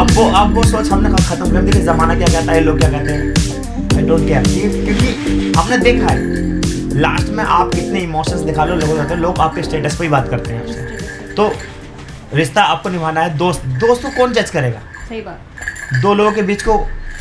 अब वो सोच हमने खत्म कर दी कि जमाना क्या कहता है, लोग क्या कहते हैं। आई डोंट केयर, क्योंकि हमने देखा है लास्ट में आप कितने इमोशंस दिखा लो, लोग आपके स्टेटस पे ही बात करते हैं आपसे। तो रिश्ता आपको निभाना है। दोस्त को कौन जज करेगा? सही बात। दो लोगों के बीच को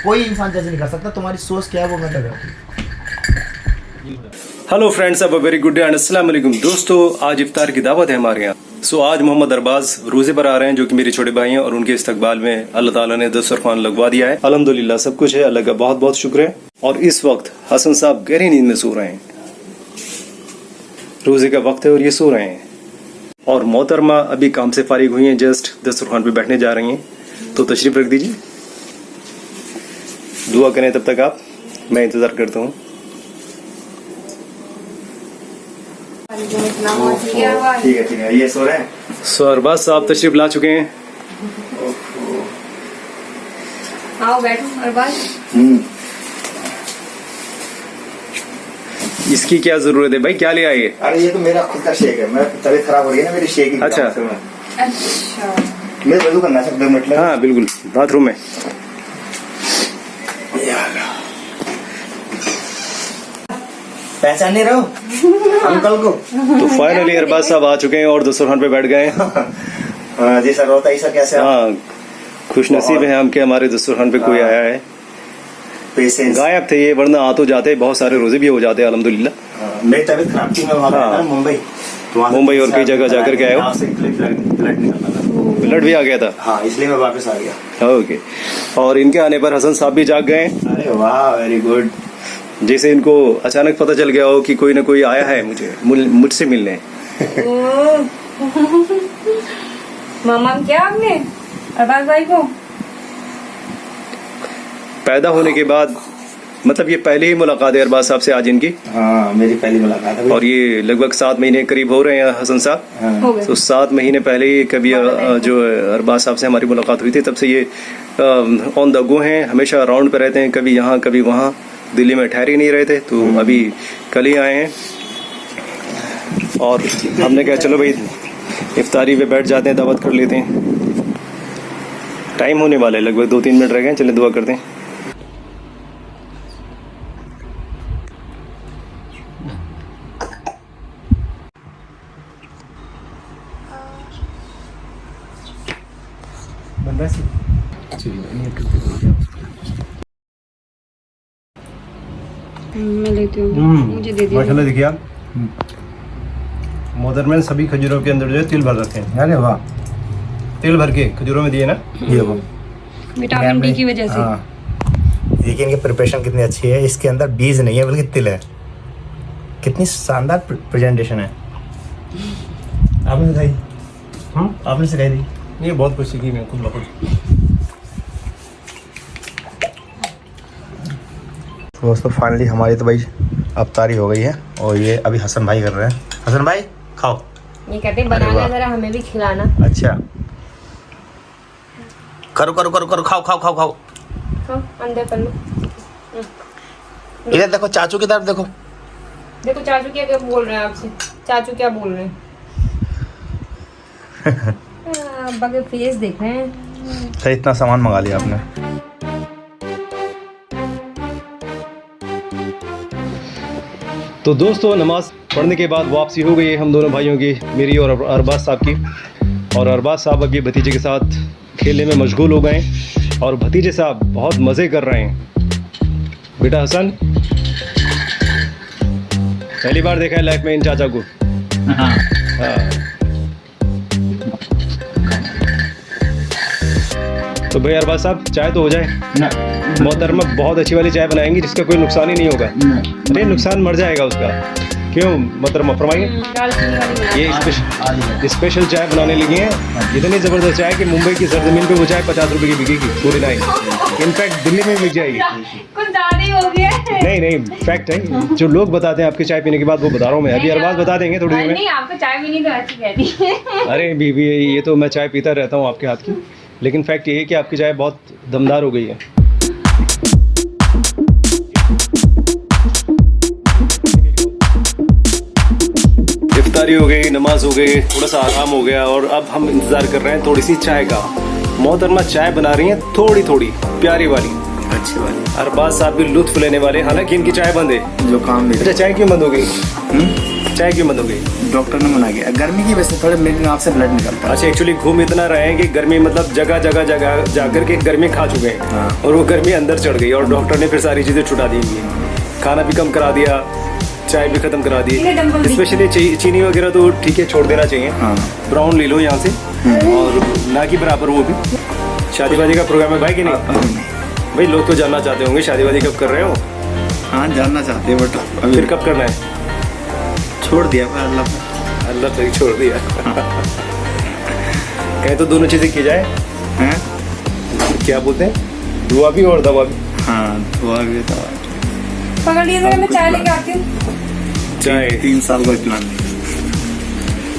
कोई इंसान जज नहीं कर सकता। तुम्हारी सोच क्या है वो मैटर करती है। हेलो फ्रेंड्स, अब वेरी गुड डे एंड अस्सलाम वालेकुम। दोस्तों, आज इफ्तार की दावत है हमारे यहाँ। आज मोहम्मद अरबाज रोजे पर आ रहे हैं, जो कि मेरे छोटे भाई हैं, और उनके इस्तकबाल में अल्लाह ताला ने दस्तरखान लगवा दिया है। अल्हम्दुलिल्लाह सब कुछ है, अल्लाह का बहुत बहुत शुक्र है। और इस वक्त हसन साहब गहरी नींद में सो रहे हैं। रोजे का वक्त है और ये सो रहे हैं। और मोहतरमा अभी काम से फारिग हुई हैं, जस्ट दस्तरखान पे बैठने जा रही हैं। तो तशरीफ रख दीजिए, दुआ करें तब तक आप, मैं इंतजार करता हूँ। ठीक है, ये सो रहे हैं। सो अरबाज साहब तशरीफ ला चुके हैं। आओ बैठो अरबाज। इसकी क्या जरूरत है भाई, क्या ले आए? अरे ये तो मेरा खुद का शेक है, मैं तबीयत खराब हो रही है ना मेरी, शेक ही। अच्छा अच्छा, मैं वजू करना है, 2 मिनट लगे। हाँ बिल्कुल, बाथरूम में। पहचान नहीं रहे हो अंकल को? तो फाइनली अरबाज साहब आ चुके हैं और दस्तरखान पे बैठ गए। जी सर, रोता ही सर, कैसे? हाँ, खुश नसीब है हम कि हमारे दस्तरखान पे कोई आया है। पेशेंस। गायब थे ये, वरना आ तो जाते, बहुत सारे रोजे भी हो जाते अल्हम्दुलिल्लाह। मेरी तबीयत खराब थी, मैं वहाँ गया था ना मुंबई। मुंबई और कई जगह जाकर के आए हो? फ्लड निकलना था, ब्लड भी आ गया था। हाँ, इसलिए मैं वापस आ गया। ओके। और इनके आने पर हसन साहब भी जाग गए। अरे वाह, वेरी गुड। जैसे इनको अचानक पता चल गया हो कि कोई ना कोई आया है मुझसे मिलने। मामा क्या आपने अरबाज भाई को? पैदा होने के बाद, मतलब ये पहले ही मुलाकात है अरबाज साहब से आज इनकी। हाँ, मेरी पहली मुलाकात है। और ये लगभग 7 महीने करीब हो रहे हैं हसन साहब। हो गए। तो 7 महीने पहले ही कभी जो अरबाज साहब से हमारी मुलाकात हुई थी, तब से ये ऑन द गो हैं, हमेशा अराउंड पे रहते हैं, कभी यहाँ कभी वहाँ। दिल्ली में ठहर ही नहीं रहे थे, तो अभी कल ही आए हैं। और हमने कहा चलो भाई इफ्तारी पे बैठ जाते हैं, दावत कर लेते हैं। टाइम होने वाला है, लगभग 2-3 मिनट रह गए। चले दुआ करते हैं। मैं लेती हूँ, मुझे दे दिया। माशाल्लाह, देखिए आप, मोहतरमा ने सभी खजूरों के अंदर जो है तिल भर रखे हैं। अरे वाह, तिल भर के खजूरों में दिए ना, ये वो विटामिन डी की वजह से। हाँ। देखिए इनकी प्रिपरेशन कितनी अच्छी है। इसके अंदर बीज नहीं है बल्कि तिल है। कितनी शानदार प्रेजेंटेशन है। आपने सिखाई? आपने सिखाई थी? ये बहुत कुछ सीखी मैं खुद ब खुद। दोस्तों फाइनली हमारी तो भाई अफ्तारी हो गई है, और ये अभी हसन भाई कर रहे हैं। हसन भाई खाओ। ये कहते हैं बनाना, जरा हमें भी खिलाना। अच्छा, करो करो करो करो, खाओ खाओ खाओ खाओ। अंदर कर लो। इधर देखो, चाचू की तरफ देखो। देखो चाचू क्या क्या बोल रहे हैं आपसे। चाचू क्या बोल रहे हैं? अब्बा के फेस देख रहे हैं। तो इतना सामान मंगा लिया आपने। तो दोस्तों, नमाज पढ़ने के बाद वापसी हो गई है हम दोनों भाइयों की, मेरी और अरबाज साहब की। और अरबाज साहब अभी भतीजे के साथ खेलने में मशगूल हो गए, और भतीजे साहब बहुत मज़े कर रहे हैं। बेटा हसन, पहली बार देखा है लाइफ में इन चाचा को। हाँ। तो भाई अरबाज साहब, चाय तो हो जाए ना। मोहतरमा बहुत अच्छी वाली चाय बनाएंगी जिसका कोई नुकसान ही नहीं होगा। अरे नुकसान मर जाएगा उसका। क्यों मोहतरमा, फरमाइए। ये स्पेशल चाय बनाने लगी हैं। इतनी ज़बरदस्त चाय कि मुंबई की सरजमीन पे वो चाय 50 रुपए की बिकेगी पूरी नाइट। इनफैक्ट दिल्ली में बिक जाएगी। कुछ ज़्यादा ही हो गया। नहीं, फैक्ट है, जो लोग बताते हैं आपके चाय पीने के बाद, वो बता रहा हूँ मैं। अभी अरबाज बता देंगे थोड़ी देर में। नहीं, आपको चाय पीनी तो अच्छी कहती है। अरे बीबी, ये तो मैं चाय पीता रहता हूँ आपके हाथ की, लेकिन फैक्ट ये है कि आपकी चाय बहुत दमदार हो गई है। इफ्तारी हो गई, नमाज हो गई, थोड़ा सा आराम हो गया, और अब हम इंतज़ार कर रहे हैं थोड़ी सी चाय का। मोहतरमा चाय बना रही हैं थोड़ी थोड़ी प्यारी वाली। अच्छी बात अरबाज साहब भी लुत्फ लेने वाले, हालांकि इनकी चाय बंद है। जो काम भी अच्छा, चाय क्यों बंद हो गई? चाय क्यों बंद हो गई? डॉक्टर ने मना किया, गर्मी की वजह से थोड़े मेरे नाक से ब्लड निकलता है। अच्छा, एक्चुअली घूम इतना रहे हैं कि गर्मी मतलब जगह जगह जगह जाकर के गर्मी खा चुके हैं। हाँ। और वो गर्मी अंदर चढ़ गई और डॉक्टर ने फिर सारी चीज़ें छुटा दी हैं। खाना भी कम करा दिया, चाय भी खत्म करा दी। इन्हें डंबल भी- स्पेशली चीनी वगैरह तो ठीक है, छोड़ देना चाहिए। हाँ। ब्राउन ले लो यहाँ से, और ना कि बराबर वो भी। शादी वादी का प्रोग्राम है भाई कि नहीं? भाई लोग तो जानना चाहते होंगे शादी वादी कब कर रहे हो? हाँ, जानना चाहते हैं बट अभी फिर कब करना है? छोड़ दिया पर अल्लाह अल्लाह तक छोड़ दिया। कहीं तो दोनों चीज़ें की जाए। हैं। क्या बोलते हैं, दुआ भी और दवा भी। हाँ, दुआ भी था। पकड़ लिए जरा, मैं चाय लेके आती हूँ। चाय 3 साल का प्लान।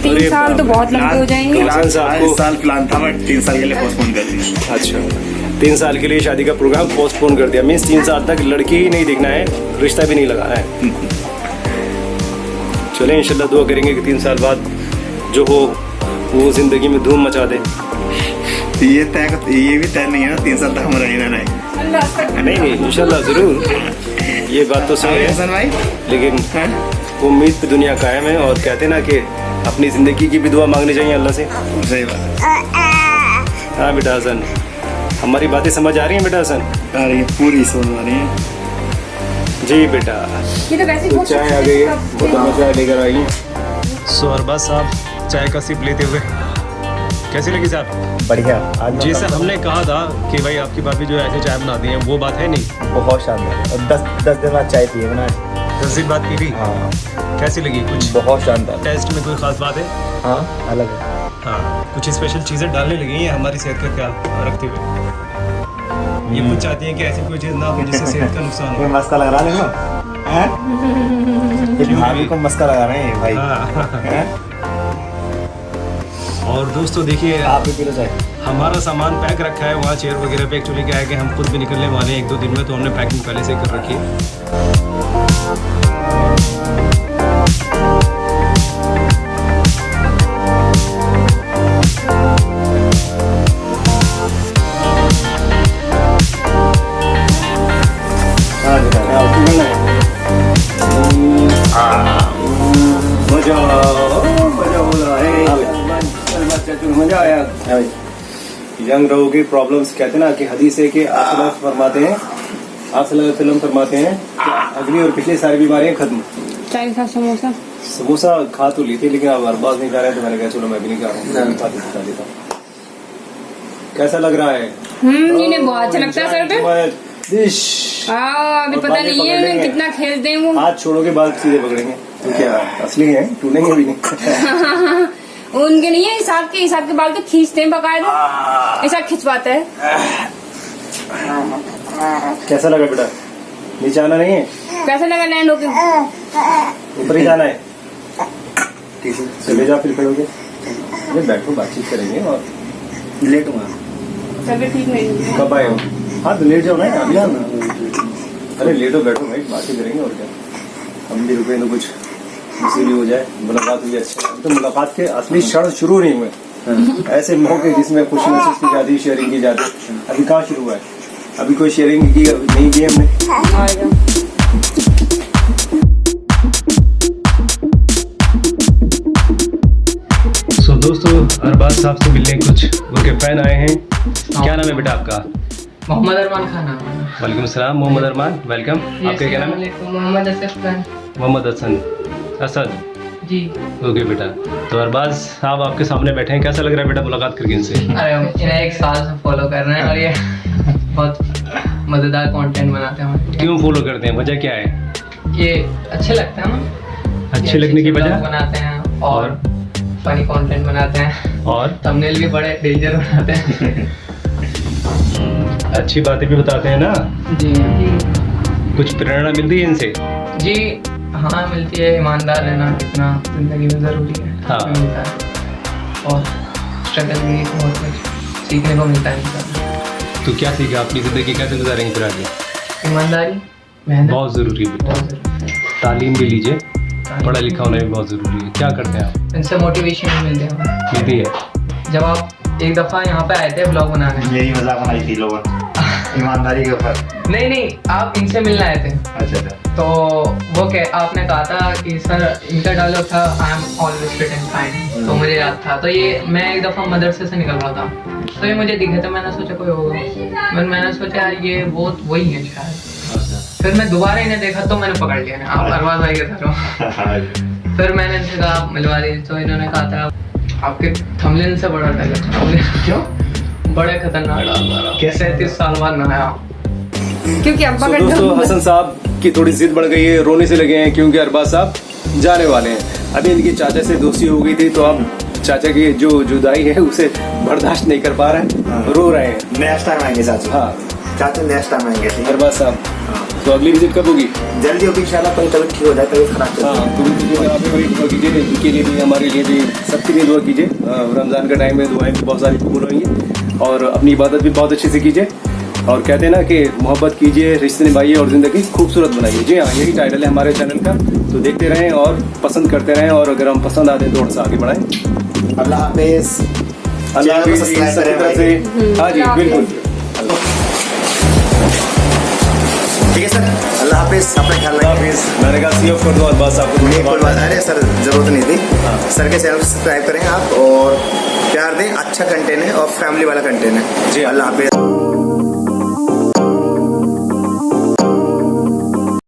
3 साल तो बहुत लंबे हो जाएंगे। हसन साहब को- 5 साल प्लान था बट 3 साल के लिए पोस्टपोन कर दिया। अच्छा, 3 साल के लिए शादी का प्रोग्राम पोस्टपोन कर दिया। मीन्स 3 साल तक लड़की ही नहीं देखना है, रिश्ता भी नहीं लगाना है। चलें, इंशाल्लाह दुआ करेंगे कि 3 साल बाद जो हो वो जिंदगी में धूम मचा दे। ये भी तय नहीं है ना 3 साल तक हमारा रहना है। अल्लाह तक। नहीं नहीं, इंशाल्लाह जरूर, ये बात तो सही है। हसन भाई, लेकिन हैं? उम्मीद पे दुनिया कायम है, और कहते हैं ना कि अपनी जिंदगी की भी दुआ मांगनी चाहिए अल्लाह से। सही बात है। हाँ बेटा हसन, हमारी बातें समझ आ रही हैं बेटा हसन? आ रही है, पूरी समझ आ रही है। जी बेटा, ये तो वैसे ही बहुत चाय आ गई है, बहुत चाय लेकर आई है। सो अरबाज साहब चाय का सिप लेते हुए कैसी लगी साहब? बढ़िया। आज जैसे हमने कहा था कि भाई आपकी भाभी जो ऐसे चाय बनाती हैं वो बात है नहीं। बहुत शानदार, और 10 दिन बाद चाय पिए ना। 10 दिन बाद पी ली, हाँ, कैसी लगी? कुछ बहुत शानदार। टेस्ट में कोई खास बात है? हाँ, अलग है। हाँ, कुछ स्पेशल चीज़ें डालने लगी हैं हमारी सेहत का ख्याल रखते हुए। ये कुछ चाहती हैं कि ऐसी कोई चीज़ ना हो जिससे सेहत का नुकसान ये हो। मस्का लग रहा है देखो, हैं? ये भाभी को मस्का लगा रहे हैं भाई। हाँ। हैं? और दोस्तों देखिए, आप भी पी लो चाय। हमारा सामान पैक रखा है वहाँ चेयर वगैरह पे। एक्चुअली क्या है कि हम खुद भी निकलने वाले हैं 1-2 दिन में, तो हमने पैकिंग पहले से कर रखी है। हाँ बेटा, क्या निकलना है? मजा हो रहा है, मजा आया। यंग रहोगे, प्रॉब्लम्स कहते हैं ना कि हदीस है कि आप सल्लल्लाहु फरमाते हैं, आप सल्लल्लाहु अलैहि वसल्लम फरमाते हैं कि अगली और पिछली सारी बीमारियां खत्म। चाय के साथ समोसा। समोसा खा तो ली थी, लेकिन अब अरबाज नहीं खा रहे, तो मैंने कहा चलो मैं भी नहीं खा रहा हूँ, मैं खा लेता हूँ। कैसा लग रहा है? इन्हें बहुत अच्छा लगता है सर पे। हाँ, अभी और पता बातें नहीं पकड़ है लेंगे। कितना खेलते हैं वो। हाथ छोड़ोगे बाल सीधे पकड़ेंगे, तो क्या असली है, टूटेंगे भी नहीं। उनके नहीं है, हिसाब के बाल तो खींचते हैं बकायदा, ऐसा खिंचवाता है। कैसा लगा बेटा? नीचे आना नहीं है, कैसा लगा लैंड होके? ऊपर ही जाना है। चले जाओ, फिर खड़ोगे। अरे बैठो, बातचीत करेंगे। और लेटूंगा। तबीयत ठीक नहीं है। कब आए हो? हाँ तो लेट जाओ ना, अभी आना। अरे लेटो बैठो भाई, बातें करेंगे और क्या। हम भी रुके तो कुछ इसीलिए हो जाए, मुलाकात हुई अच्छी। अभी तो मुलाकात के असली क्षण शुरू नहीं हुए। ऐसे मौके जिसमें कुछ मैसेज की जाती, शेयरिंग की जाती, अभी कहाँ शुरू हुआ है? अभी कोई शेयरिंग नहीं की हमने। आएगा। सो दोस्तों, अरबाज साहब से मिलने कुछ उनके फैन आए हैं। क्या नाम है बेटा आपका? मोहम्मद अरमान खान नाम है। वालेकुम सलाम, मोहम्मद अरमान, वेलकम। आपका क्या नाम है? मोहम्मद असद खान। मोहम्मद हसन असद। जी। ओके बेटा, तो अरबाज साहब आपके सामने बैठे हैं, कैसा लग रहा है बेटा मुलाकात करके इनसे? अरे इन्हें 1 साल से फॉलो कर रहे हैं और ये बहुत मजेदार कंटेंट बनाते हैं। क्यों फॉलो करते हैं, वजह क्या है? ये अच्छे लगते हैं ना, अच्छे लगने की वजह? बनाते हैं और फनी कंटेंट बनाते हैं और थंबनेल भी बड़े डेंजर बनाते हैं। अच्छी बातें भी बताते हैं ना। जी कुछ प्रेरणा मिलती है इनसे? जी हाँ, मिलती है। ईमानदार रहना कितना जिंदगी में ज़रूरी है, हाँ। मिलता है। और स्ट्रगल भी बहुत कुछ सीखने को मिलता है इंसान। तो क्या सीखा, अपनी जिंदगी कैसे गुजारेंगे फिर आगे? ईमानदारी, मेहनत बहुत ज़रूरी है बेटा। बहुत ज़रूरी है। तालीम भी लीजिए, पढ़ा लिखा होना भी बहुत ज़रूरी है। क्या करते हैं आप? इनसे मोटिवेशन मिलते हैं। मिलती है? जब आप एक दफा यहाँ पे आए थे ब्लॉग बनाने। मेरी मजाक बनाई थी लोगों ने ईमानदारी के ऊपर। नहीं आप इनसे मिलने आए थे। अच्छा तो वो आपने कहा था कि सर, इनका डायलॉग था I am always fit and fine, तो मुझे याद था। तो ये मैं एक दफ़ा मदरसे से निकल रहा था, तो ये मुझे दिखे, तो मैंने सोचा कोई होगा। मैंने सोचा यार ये वो वही है शायद। फिर मैं दोबारा इन्हें देखा तो मैंने पकड़ लिया, आप अरबाज भाई के साथ हो। फिर मैंने इनसे कहा आप मिलवा दी, तो इन्होंने कहा था आपके थंबनेल से बड़ा डायलॉग। क्यों? बड़े खतरनाक डाल, कैसे 30 साल बाद नया। क्योंकि अब्बा तो का दोस्तों हसन साहब की थोड़ी जिद बढ़ गई है, रोने से लगे हैं क्योंकि अरबाज साहब जाने वाले हैं। अभी इनकी चाचा से दोस्ती हो गई थी, तो अब चाचा की जो जुदाई है उसे बर्दाश्त नहीं कर पा रहे हैं, रो रहे हैं। नेक्स्ट टाइम आएंगे चाचू। हाँ चाचू नेक्स्ट टाइम आएंगे, ठीक है? अरबाज साहब, तो अगली विजिट कब होगी? जल्दी होगी इंशाल्लाह। कोई तबीयत ठीक हो जाए, तबीयत खराब चल हाँ, तो आप भी दुआ कीजिए, इनके लिए भी, हमारे लिए भी, सबके लिए दुआ कीजिए। रमज़ान का टाइम है, दुआएं भी बहुत सारी कबूल होंगी और अपनी इबादत भी बहुत अच्छे से कीजिए। और कहते हैं ना कि मोहब्बत कीजिए, रिश्ते निभाइए और ज़िंदगी खूबसूरत बनाइए। जी हाँ, यही टाइटल है हमारे चैनल का, तो देखते रहें और पसंद करते रहें, और अगर हम पसंद आते हैं तो थोड़ा सा आगे बढ़ाएं। अल्लाह हाफिज़। अल्लाह चैनल को हाफिज़, सब्सक्राइब सबकी करें तरफ भाई। से। हाँ जी, बिल्कुल। ठीक है सर, अल्लाह हाफिज़, अपना ख्याल अल्लाह रखें। हाफिज़। मैंने कहा सी ऑफ कर दो अरबाज साहब को। नहीं, कोई बात अरे सर, जरूरत नहीं थी। सर के चैनल को सब्सक्राइब करें आप और प्यार दें। अच्छा कंटेंट है और फैमिली वाला कंटेंट है। जी। अल्लाह हाफिज़।